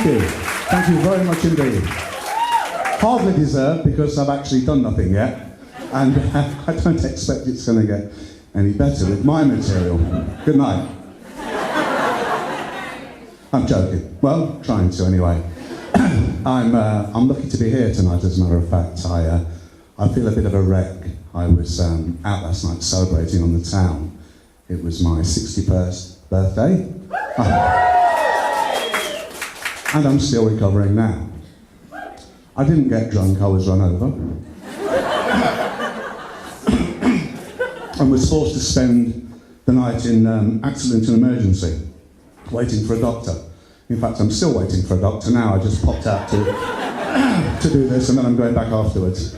Thank you. Thank you very much indeed. Hardly deserved, because I've actually done nothing yet, and I don't expect it's going to get any better with my material. Good night. I'm joking. Well, trying to anyway. I'm lucky to be here tonight, as a matter of fact. I feel a bit of a wreck. I was out last night celebrating on the town. It was my 61st birthday. And I'm still recovering now. I didn't get drunk, I was run over. And was forced to spend the night in accident and emergency, waiting for a doctor. In fact, I'm still waiting for a doctor now. I just popped out to do this, and then I'm going back afterwards.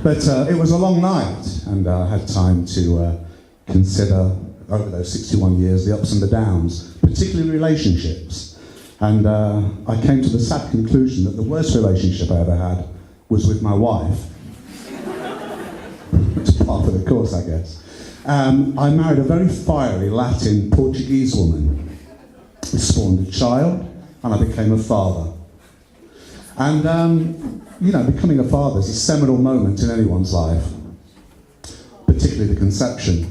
But it was a long night, and I had time to consider, over those 61 years, the ups and the downs, particularly relationships. And I came to the sad conclusion that the worst relationship I ever had was with my wife. It's part of the course, I guess. I married a very fiery Latin Portuguese woman. We spawned a child, and I became a father. And, you know, becoming a father is a seminal moment in anyone's life, particularly the conception.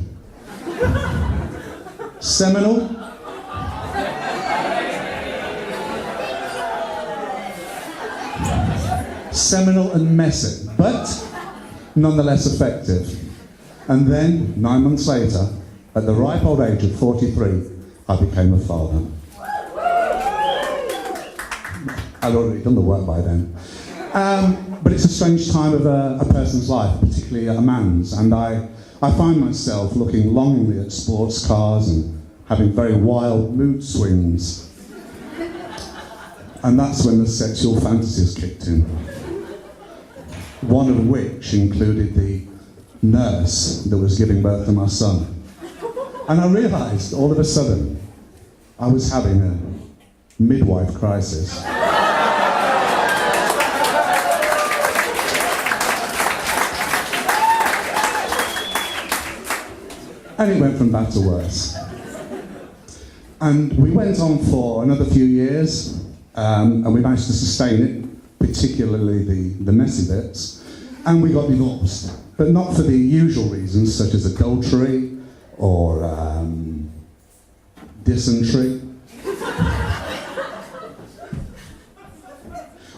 Seminal? Seminal and messy, but nonetheless effective. And then, 9 months later, at the ripe old age of 43, I became a father. I'd already done the work by then. But it's a strange time of a person's life, particularly a man's, and I find myself looking longingly at sports cars and having very wild mood swings. And that's when the sexual fantasies kicked in. One of which included the nurse that was giving birth to my son. And I realised all of a sudden I was having a midwife crisis. And it went from bad to worse. And we went on for another few years, and we managed to sustain it, particularly the messy bits, and we got divorced. But not for the usual reasons, such as adultery or dysentery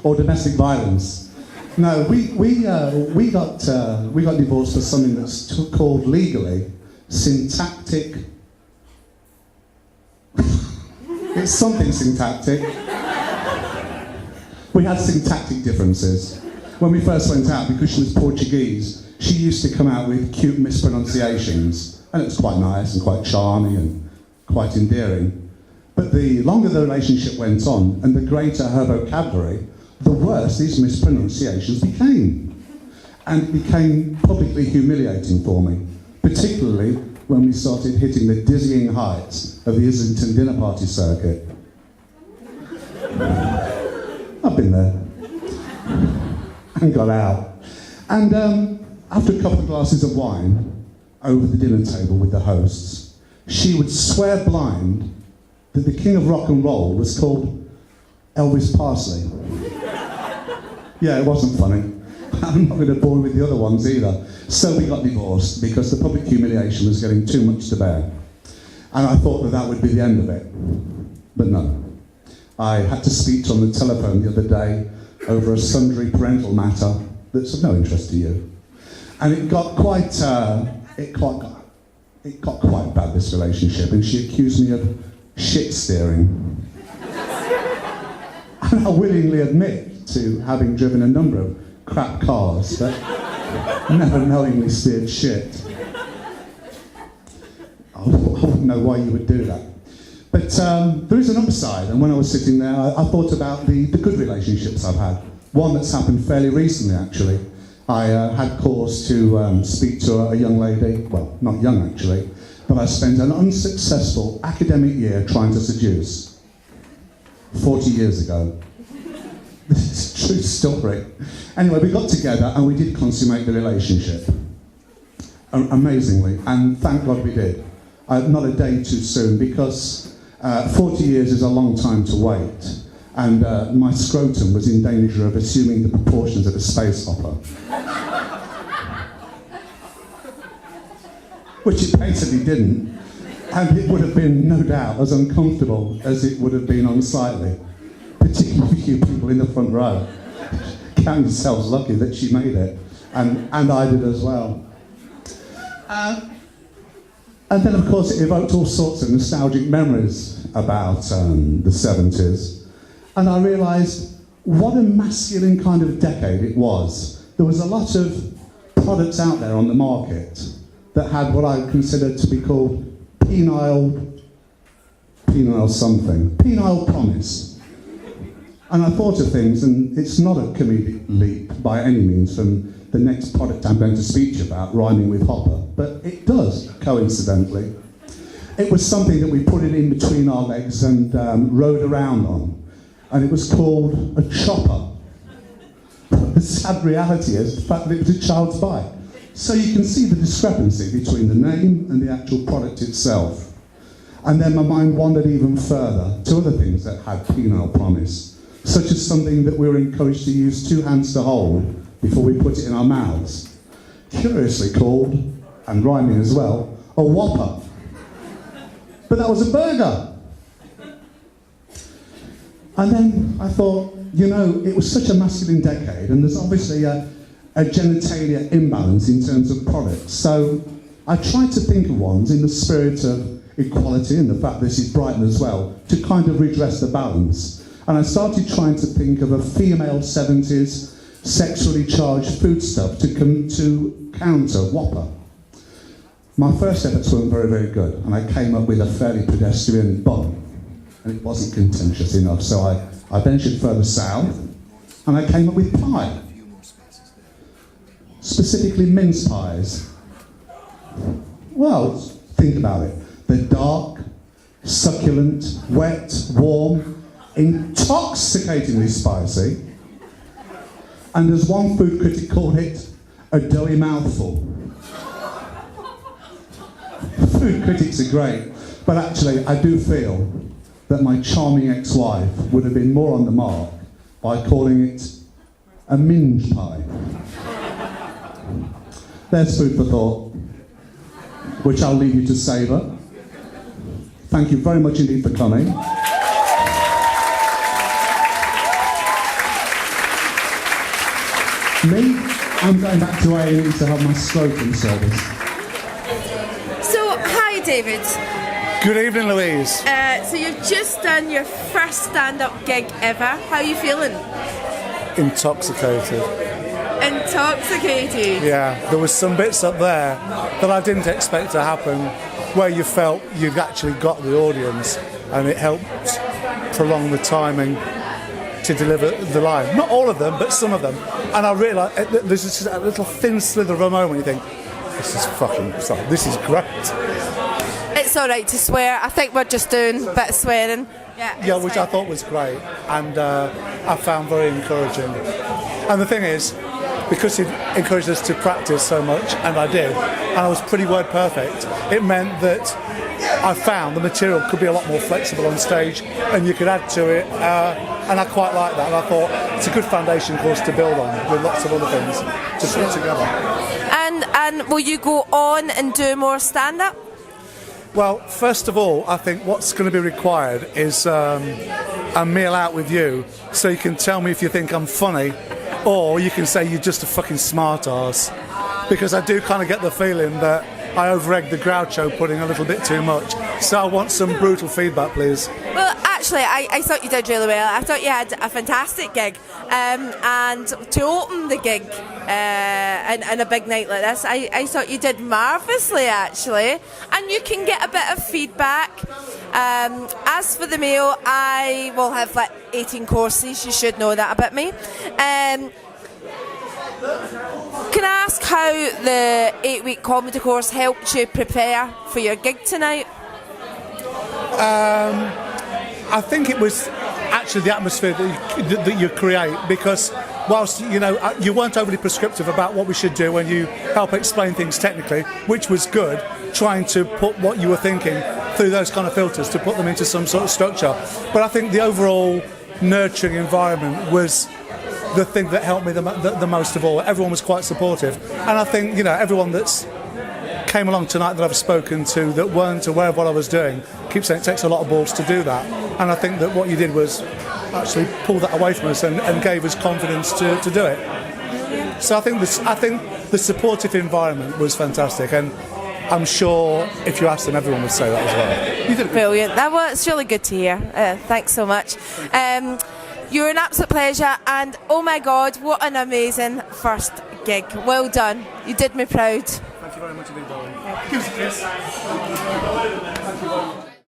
or domestic violence. No, we got divorced for something that's called legally syntactic. It's something syntactic. We had syntactic differences. When we first went out, because she was Portuguese, she used to come out with cute mispronunciations, and it was quite nice and quite charming and quite endearing. But the longer the relationship went on, and the greater her vocabulary, the worse these mispronunciations became. And it became publicly humiliating for me, particularly when we started hitting the dizzying heights of the Islington dinner party circuit. I've been there and got out. And after a couple of glasses of wine over the dinner table with the hosts, she would swear blind that the king of rock and roll was called Elvis Presley. Yeah, it wasn't funny. I'm not going to bore you with the other ones either. So we got divorced because the public humiliation was getting too much to bear. And I thought that would be the end of it. But no. I had to speak to her on the telephone the other day over a sundry parental matter that's of no interest to you. And it got quite bad, this relationship, and she accused me of shit steering. And I willingly admit to having driven a number of crap cars that never knowingly steered shit. I wouldn't know why you would do that. But there is an upside, and when I was sitting there, I thought about the good relationships I've had. One that's happened fairly recently, actually. I had cause to speak to a young lady, well, not young actually, but I spent an unsuccessful academic year trying to seduce. 40 years ago. This is a true story. Anyway, we got together and we did consummate the relationship. Amazingly, and thank God we did. Not a day too soon, because 40 years is a long time to wait. and my scrotum was in danger of assuming the proportions of a space hopper. Which it basically didn't, and it would have been, no doubt, as uncomfortable as it would have been unsightly, particularly for you people in the front row. Count yourselves lucky that she made it, and I did as well. And then, of course, it evoked all sorts of nostalgic memories about the 70s, and I realised what a masculine kind of decade it was. There was a lot of products out there on the market that had what I considered to be called penile promise. And I thought of things, and it's not a comedic leap by any means from the next product I'm going to speak to you about, rhyming with hopper, but it does, coincidentally. It was something that we put it in between our legs and rode around on, and it was called a chopper. But the sad reality is the fact that it was a child's bike. So you can see the discrepancy between the name and the actual product itself. And then my mind wandered even further to other things that had penile promise, such as something that we were encouraged to use 2 hands to hold before we put it in our mouths. Curiously called, and rhyming as well, a Whopper. But that was a burger. And then I thought, you know, it was such a masculine decade, and there's obviously a genitalia imbalance in terms of products. So I tried to think of ones in the spirit of equality and the fact this is Brighton as well, to kind of redress the balance. And I started trying to think of a female 70s sexually charged foodstuff to counter Whopper. My first efforts weren't very, very good, and I came up with a fairly pedestrian bun, and it wasn't contentious enough, so I ventured further south, and I came up with pie. Specifically mince pies. Well, think about it. They're dark, succulent, wet, warm, intoxicatingly spicy, and as one food critic called it, a doughy mouthful. Food critics are great, but actually I do feel that my charming ex-wife would have been more on the mark by calling it a minge pie. There's food for thought, which I'll leave you to savour. Thank you very much indeed for coming. Me, I'm going back to A&E to have my scrotum service. So, hi David. Good evening, Louise. So you've just done your first stand-up gig ever. How are you feeling? Intoxicated. Intoxicated? Yeah, there was some bits up there that I didn't expect to happen, where you felt you've actually got the audience, and it helped prolong the timing to deliver the line. Not all of them, but some of them. And I realised there's just a little thin slither of a moment you think, this is great. It's all right to swear. I think we're just doing a bit of swearing. Yeah, which I thought was great, and I found very encouraging. And the thing is, because it encouraged us to practice so much, and I did, and I was pretty word perfect, it meant that I found the material could be a lot more flexible on stage, and you could add to it, and I quite like that, and I thought it's a good foundation course to build on, with lots of other things to put together. And will you go on and do more stand-up? Well, first of all, I think what's going to be required is a meal out with you, so you can tell me if you think I'm funny, or you can say you're just a fucking smart arse, because I do kind of get the feeling that I over-egged the Groucho pudding a little bit too much. So I want some brutal feedback, please. Well, actually, I thought you did really well. I thought you had a fantastic gig. And to open the gig in a big night like this, I thought you did marvellously, actually. And you can get a bit of feedback. As for the meal, I will have like 18 courses. You should know that about me. Can I ask how the 8-week comedy course helped you prepare for your gig tonight? I think it was actually the atmosphere that you create, because whilst you weren't overly prescriptive about what we should do when you help explain things technically, which was good, trying to put what you were thinking through those kind of filters to put them into some sort of structure. But I think the overall nurturing environment was the thing that helped me the most of all. Everyone was quite supportive, and I think, you know, everyone that's came along tonight that I've spoken to that weren't aware of what I was doing keep saying it takes a lot of balls to do that, and I think that what you did was actually pull that away from us and gave us confidence to do it. So I think the supportive environment was fantastic, and I'm sure if you asked them, everyone would say that as well. You did brilliant. That was really good to hear. Thanks so much. You're an absolute pleasure, and oh my God, what an amazing first gig. Well done. You did me proud. Thank you very much indeed, darling. Give us a kiss. Thank you.